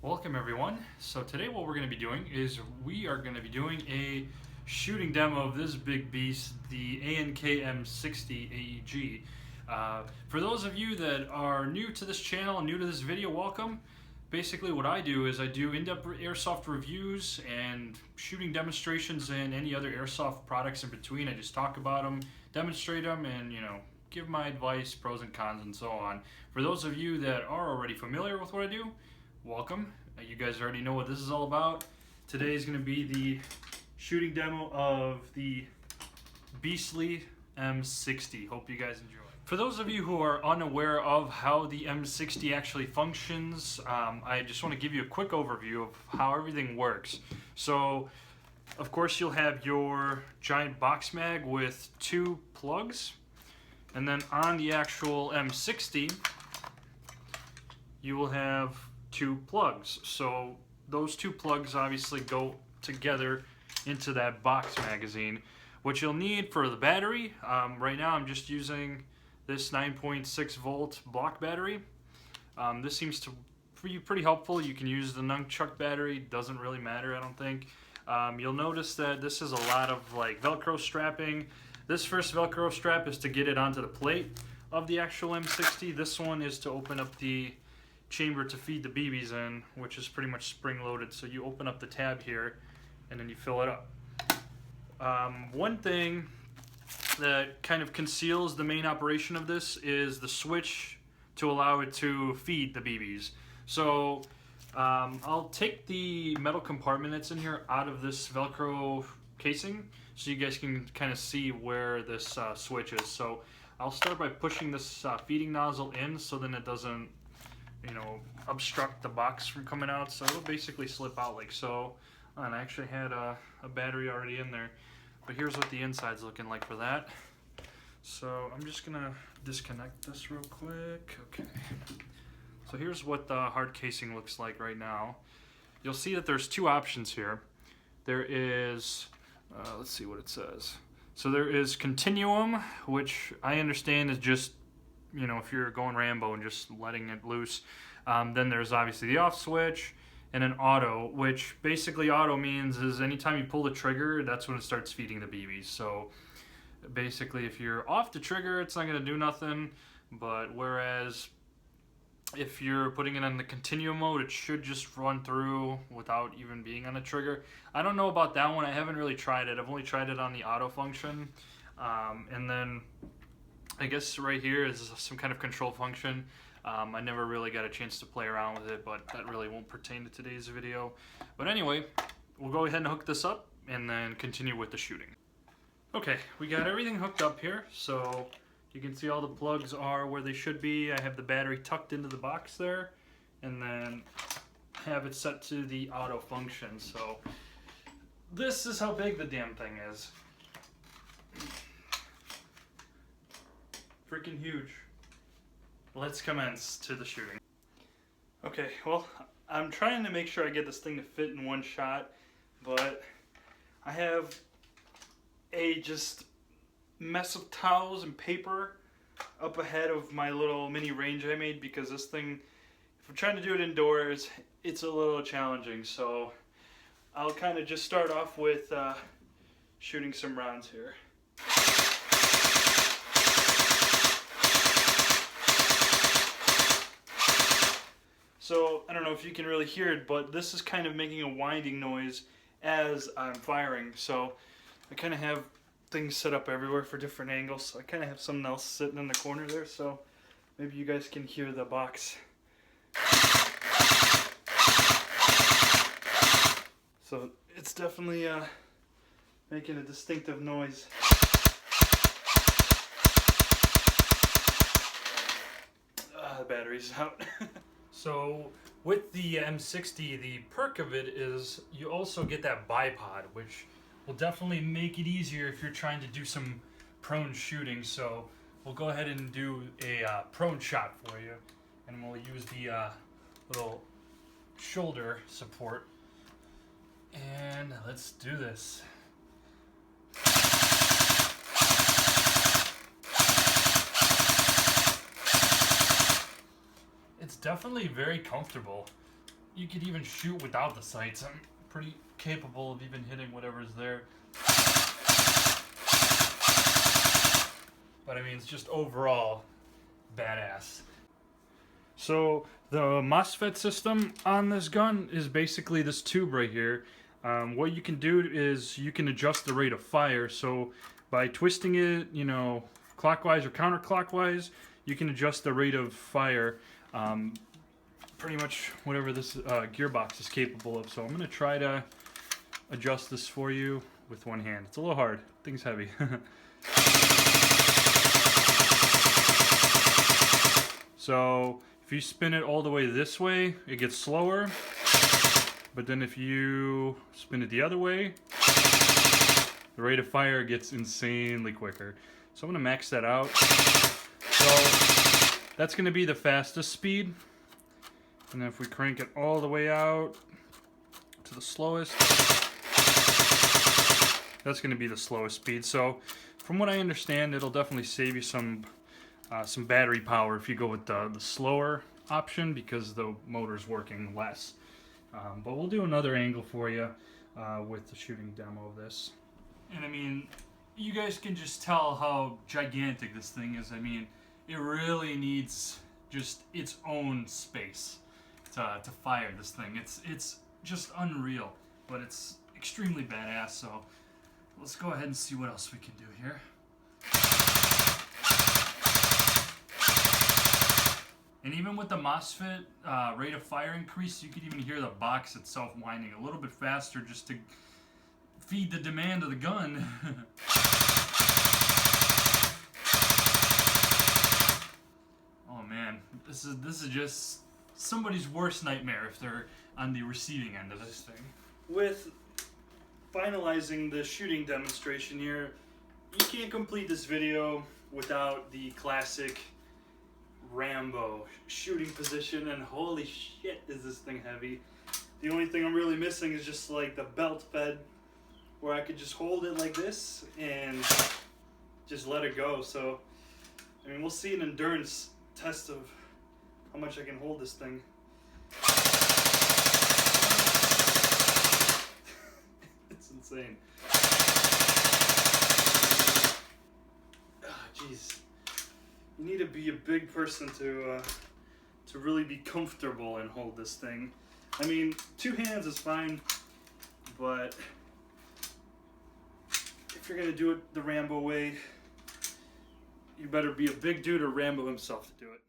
Welcome everyone. So today what we're going to be doing is we are going to be doing a shooting demo of this big beast, the A&K M60 AEG. For those of you that are new to this channel, new to this video, welcome. Basically what I do is I do in-depth airsoft reviews and shooting demonstrations and any other airsoft products in between. I just talk about them, demonstrate them, and give my advice, pros and cons, and so on. For those of you that are already familiar with what I do, welcome. You guys already know what this is all about. Today is going to be the shooting demo of the beastly M60. Hope you guys enjoy. For those of you who are unaware of how the M60 actually functions, I just want to give you a quick overview of how everything works. So, of course, you'll have your giant box mag with two plugs, and then on the actual M60, you will have two plugs. So those two plugs obviously go together into that box magazine. What you'll need for the battery, right now I'm just using this 9.6 volt block battery. This seems to be pretty helpful. You can use the nunchuck battery, doesn't really matter, I don't think. You'll notice that this is a lot of like Velcro strapping. This first Velcro strap is to get it onto the plate of the actual M60. This one is to open up the chamber to feed the BBs in, which is pretty much spring loaded. So you open up the tab here and then you fill it up. One thing that kind of conceals the main operation of this is the switch to allow it to feed the BBs. So I'll take the metal compartment that's in here out of this Velcro casing so you guys can kind of see where this switch is. So I'll start by pushing this feeding nozzle in so then it doesn't obstruct the box from coming out, so it'll basically slip out like so. And I actually had a battery already in there, but here's what the inside's looking like for that. So I'm just gonna disconnect this real quick. Okay, so here's what the hard casing looks like right now. You'll see that there's two options here. There is let's see what it says. So there is continuum, which I understand is just if you're going Rambo and just letting it loose. Then there's obviously the off switch, and then auto, which basically auto means is anytime you pull the trigger, that's when it starts feeding the BBs. So basically if you're off the trigger, it's not going to do nothing, but whereas if you're putting it on the continuum mode, it should just run through without even being on the trigger. I don't know about that one. I haven't really tried it. I've only tried it on the auto function. And then I guess right here is some kind of control function. I never really got a chance to play around with it, but that really won't pertain to today's video. But anyway, we'll go ahead and hook this up and then continue with the shooting. Okay, we got everything hooked up here, so you can see all the plugs are where they should be. I have the battery tucked into the box there, and then have it set to the auto function. So this is how big the damn thing is. Freaking huge. Let's commence to the shooting. Okay, well, I'm trying to make sure I get this thing to fit in one shot, but I have a just mess of towels and paper up ahead of my little mini range I made, because this thing, if I'm trying to do it indoors, it's a little challenging. So I'll kind of just start off with shooting some rounds here. So, I don't know if you can really hear it, but this is kind of making a winding noise as I'm firing. So, I kind of have things set up everywhere for different angles. So I kind of have something else sitting in the corner there, so maybe you guys can hear the box. So, it's definitely making a distinctive noise. The battery's out. So with the M60, the perk of it is you also get that bipod, which will definitely make it easier if you're trying to do some prone shooting. So we'll go ahead and do a prone shot for you, and we'll use the little shoulder support. And let's do this. It's definitely very comfortable. you could even shoot without the sights. I'm pretty capable of even hitting whatever's there. But I mean, it's just overall badass. So the Mosfet system on this gun is basically this tube right here. What you can do is you can adjust the rate of fire. So by twisting it, you know, clockwise or counterclockwise, you can adjust the rate of fire. Pretty much whatever this gearbox is capable of. So I'm going to try to adjust this for you with one hand. It's a little hard. Thing's heavy. So if you spin it all the way this way, it gets slower. But then if you spin it the other way, the rate of fire gets insanely quicker. So I'm going to max that out. So that's going to be the fastest speed. And then if we crank it all the way out to the slowest, that's going to be the slowest speed. So from what I understand, it'll definitely save you some battery power if you go with the slower option, because the motor's working less. But we'll do another angle for you with the shooting demo of this. And I mean, you guys can just tell how gigantic this thing is. I mean, it really needs just its own space to fire this thing. It's just unreal, but it's extremely badass. So let's go ahead and see what else we can do here. And even with the Mosfet rate of fire increase, you could even hear the box itself winding a little bit faster just to feed the demand of the gun. Oh man, this is just somebody's worst nightmare if they're on the receiving end of this thing. With finalizing the shooting demonstration here, you can't complete this video without the classic Rambo shooting position, and holy shit is this thing heavy. The only thing I'm really missing is just like the belt fed, where I could just hold it like this and just let it go. So I mean, we'll see an endurance test of how much I can hold this thing. It's insane. Jeez. You need to be a big person to really be comfortable and hold this thing. I mean, two hands is fine, but if you're gonna do it the Rambo way, you better be a big dude or Rambo himself to do it.